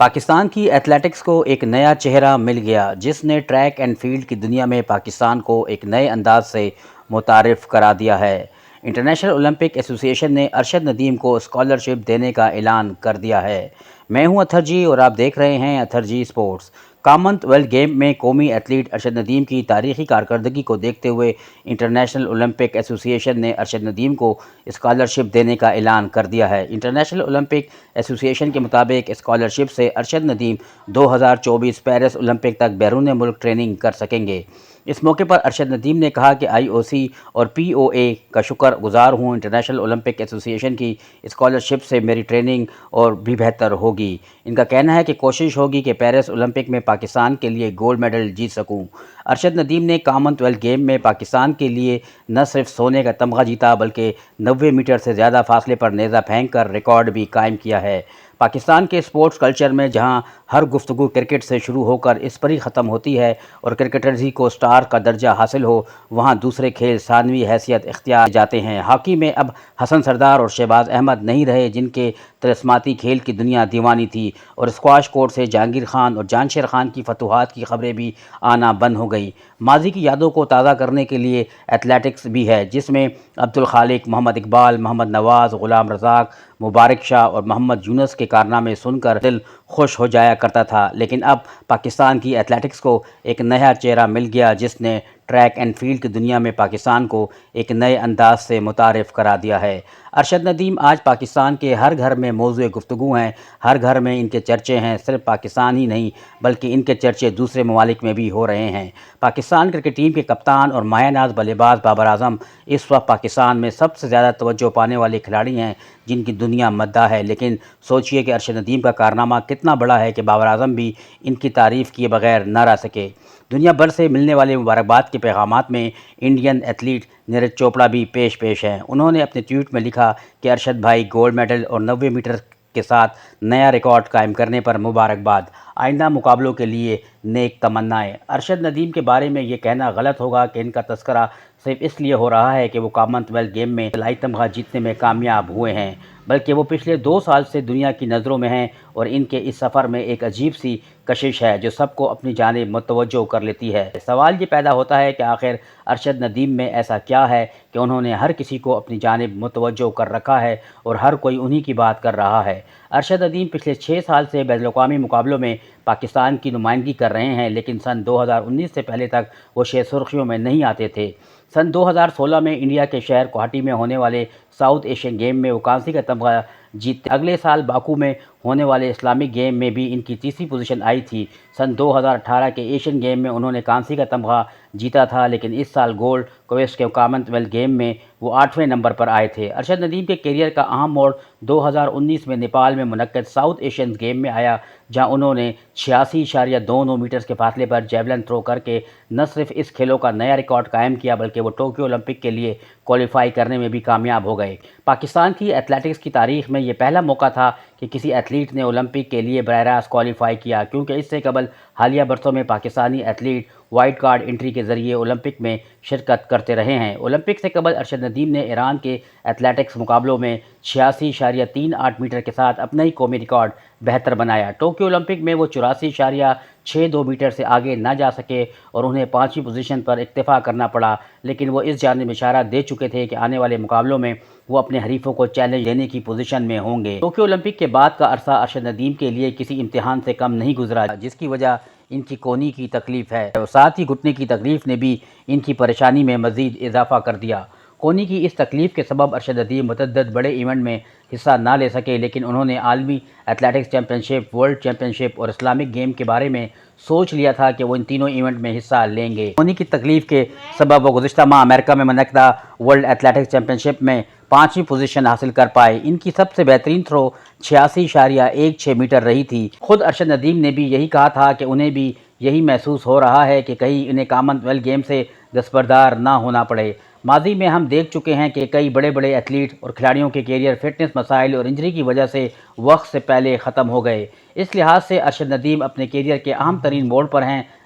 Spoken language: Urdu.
پاکستان کی ایتھلیٹکس کو ایک نیا چہرہ مل گیا جس نے ٹریک اینڈ فیلڈ کی دنیا میں پاکستان کو ایک نئے انداز سے متعارف کرا دیا ہے۔ انٹرنیشنل اولمپک ایسوسی ایشن نے ارشد ندیم کو اسکالرشپ دینے کا اعلان کر دیا ہے۔ میں ہوں اطہر جی اور آپ دیکھ رہے ہیں اطہر جی اسپورٹس۔ کامن ویلتھ گیم میں قومی ایتھلیٹ ارشد ندیم کی تاریخی کارکردگی کو دیکھتے ہوئے انٹرنیشنل اولمپک ایسوسی ایشن نے ارشد ندیم کو اسکالرشپ دینے کا اعلان کر دیا ہے۔ انٹرنیشنل اولمپک ایسوسی ایشن کے مطابق اسکالرشپ سے ارشد ندیم 2024 پیرس اولمپک تک بیرون ملک ٹریننگ کر سکیں گے۔ اس موقع پر ارشد ندیم نے کہا کہ IOC اور POA کا شکر گزار ہوں۔ انٹرنیشنل اولمپک ایسوسی ایشن کی اسکالرشپ سے میری ٹریننگ اور بھی بہتر ہوگی۔ ان کا کہنا ہے کہ کوشش ہوگی کہ پیرس اولمپک میں پاکستان کے لیے گولڈ میڈل جیت سکوں۔ ارشد ندیم نے کامن ویلتھ گیم میں پاکستان کے لیے نہ صرف سونے کا تمغہ جیتا بلکہ 90 میٹر سے زیادہ فاصلے پر نیزہ پھینک کر ریکارڈ بھی قائم کیا ہے۔ پاکستان کے اسپورٹس کلچر میں جہاں ہر گفتگو کرکٹ سے شروع ہو کر اس پر ہی ختم ہوتی ہے اور کرکٹرز ہی کو سٹار کا درجہ حاصل ہو، وہاں دوسرے کھیل ثانوی حیثیت اختیار جاتے ہیں۔ ہاکی میں اب حسن سردار اور شہباز احمد نہیں رہے جن کے طلسماتی کھیل کی دنیا دیوانی تھی، اور اسکواش کورٹ سے جہانگیر خان اور جانشیر خان کی فتوحات کی خبریں بھی آنا بند ہو گئی۔ ماضی کی یادوں کو تازہ کرنے کے لیے ایتھلیٹکس بھی ہے جس میں عبدالخالق، محمد اقبال، محمد نواز، غلام رزاق، مبارک شاہ اور محمد یونس کے کارنامے سن کر دل خوش ہو جایا کرتا تھا، لیکن اب پاکستان کی ایتھلیٹکس کو ایک نیا چہرہ مل گیا جس نے ٹریک اینڈ فیلڈ کی دنیا میں پاکستان کو ایک نئے انداز سے متعارف کرا دیا ہے۔ ارشد ندیم آج پاکستان کے ہر گھر میں موضوع گفتگو ہیں، ہر گھر میں ان کے چرچے ہیں۔ صرف پاکستان ہی نہیں بلکہ ان کے چرچے دوسرے ممالک میں بھی ہو رہے ہیں۔ پاکستان کرکٹ ٹیم کے کپتان اور مایہ ناز بلے باز بابر اعظم اس وقت پاکستان میں سب سے زیادہ توجہ پانے والے کھلاڑی ہیں جن کی دنیا مداح ہے، لیکن سوچئے کہ ارشد ندیم کا کارنامہ کتنا بڑا ہے کہ بابر اعظم بھی ان کی تعریف کیے بغیر نہ رہ سکے۔ دنیا بھر سے ملنے والے مبارکباد کے پیغامات میں انڈین ایتھلیٹ نیرج چوپڑا بھی پیش ہیں۔ انہوں نے اپنے ٹویٹ میں لکھا کہ ارشد بھائی گولڈ میڈل اور 90 میٹر کے ساتھ نیا ریکارڈ قائم کرنے پر مبارکباد، آئندہ مقابلوں کے لیے نیک تمنائیں۔ ارشد ندیم کے بارے میں یہ کہنا غلط ہوگا کہ ان کا تذکرہ صرف اس لیے ہو رہا ہے کہ وہ کامن ویلتھ گیم میں طلائی تمغہ جیتنے میں کامیاب ہوئے ہیں، بلکہ وہ پچھلے 2 سال سے دنیا کی نظروں میں ہیں اور ان کے اس سفر میں ایک عجیب سی کشش ہے جو سب کو اپنی جانب متوجہ کر لیتی ہے۔ سوال یہ پیدا ہوتا ہے کہ آخر ارشد ندیم میں ایسا کیا ہے کہ انہوں نے ہر کسی کو اپنی جانب متوجہ کر رکھا ہے اور ہر کوئی انہی کی بات کر رہا ہے۔ ارشد ندیم پچھلے 6 سال سے بین الاقوامی مقابلوں میں پاکستان کی نمائندگی کر رہے ہیں، لیکن سن 2019 سے پہلے تک وہ سرخیوں میں نہیں آتے تھے۔ سن 2016 میں انڈیا کے شہر گوہاٹی میں ہونے والے ساؤتھ ایشین گیم میں وہ کانسی کا تمغہ جیتے۔ اگلے سال باکو میں ہونے والے اسلامک گیم میں بھی ان کی تیسری پوزیشن آئی تھی۔ سن 2018 کے ایشین گیم میں انہوں نے کانسی کا تمغہ جیتا تھا، لیکن اس سال گولڈ کوسٹ کے کامن ویلتھ گیم میں وہ 8ویں نمبر پر آئے تھے۔ ارشد ندیم کے کیریئر کا اہم موڑ 2019 میں نیپال میں منعقد ساؤتھ ایشین گیم میں آیا، جہاں انہوں نے 86.29 میٹرز کے فاصلے پر جیولن تھرو کر کے نہ صرف اس کھیلوں کا نیا ریکارڈ قائم کیا بلکہ وہ ٹوکیو اولمپک کے لیے کوالیفائی کرنے میں بھی کامیاب ہو گئے۔ پاکستان کی ایتھلیٹکس کی تاریخ میں یہ پہلا موقع تھا کہ کسی ایتھلیٹ نے اولمپک کے لیے براہ راست کوالیفائی کیا، کیونکہ اس سے قبل حالیہ برسوں میں Pakistani athlete wild card entry کے ذریعے اولمپک میں شرکت کرتے رہے ہیں۔ اولمپک سے قبل ارشد ندیم نے ایران کے ایتھلیٹکس مقابلوں میں 86.38 میٹر کے ساتھ اپنا ہی قومی ریکارڈ بہتر بنایا۔ ٹوکیو اولمپک میں وہ 84.62 میٹر سے آگے نہ جا سکے اور انہیں 5ویں پوزیشن پر اکتفا کرنا پڑا، لیکن وہ اس جانب اشارہ دے چکے تھے کہ آنے والے مقابلوں میں وہ اپنے حریفوں کو چیلنج دینے کی پوزیشن میں ہوں گے۔ ٹوکیو اولمپک کے بعد کا عرصہ ارشد ندیم کے لیے کسی امتحان سے کم نہیں گزرا، جس کی وجہ ان کی کونی کی تکلیف ہے اور ساتھ ہی گھٹنے کی تکلیف نے بھی ان کی پریشانی میں مزید اضافہ کر دیا۔ کونی کی اس تکلیف کے سبب ارشد ندیم متعدد بڑے ایونٹ میں حصہ نہ لے سکے، لیکن انہوں نے عالمی ایتھلیٹکس چیمپئن شپ، ورلڈ چیمپئن شپ اور اسلامک گیم کے بارے میں سوچ لیا تھا کہ وہ ان تینوں ایونٹ میں حصہ لیں گے۔ کونی کی تکلیف کے سبب وہ گزشتہ ماہ امریکہ میں منعقدہ ورلڈ ایتھلیٹکس چیمپئن شپ میں 5ویں پوزیشن حاصل کر پائے۔ ان کی سب سے بہترین تھرو 86.16 میٹر رہی تھی۔ خود ارشد ندیم نے بھی یہی کہا تھا کہ انہیں بھی یہی محسوس ہو رہا ہے کہ کہیں انہیں کامن ویلتھ گیم سے دستبردار نہ ہونا پڑے۔ ماضی میں ہم دیکھ چکے ہیں کہ کئی بڑے ایتھلیٹ اور کھلاڑیوں کے کیریئر فٹنس مسائل اور انجری کی وجہ سے وقت سے پہلے ختم ہو گئے۔ اس لحاظ سے ارشد ندیم اپنے کیریئر کے اہم ترین موڑ پر ہیں،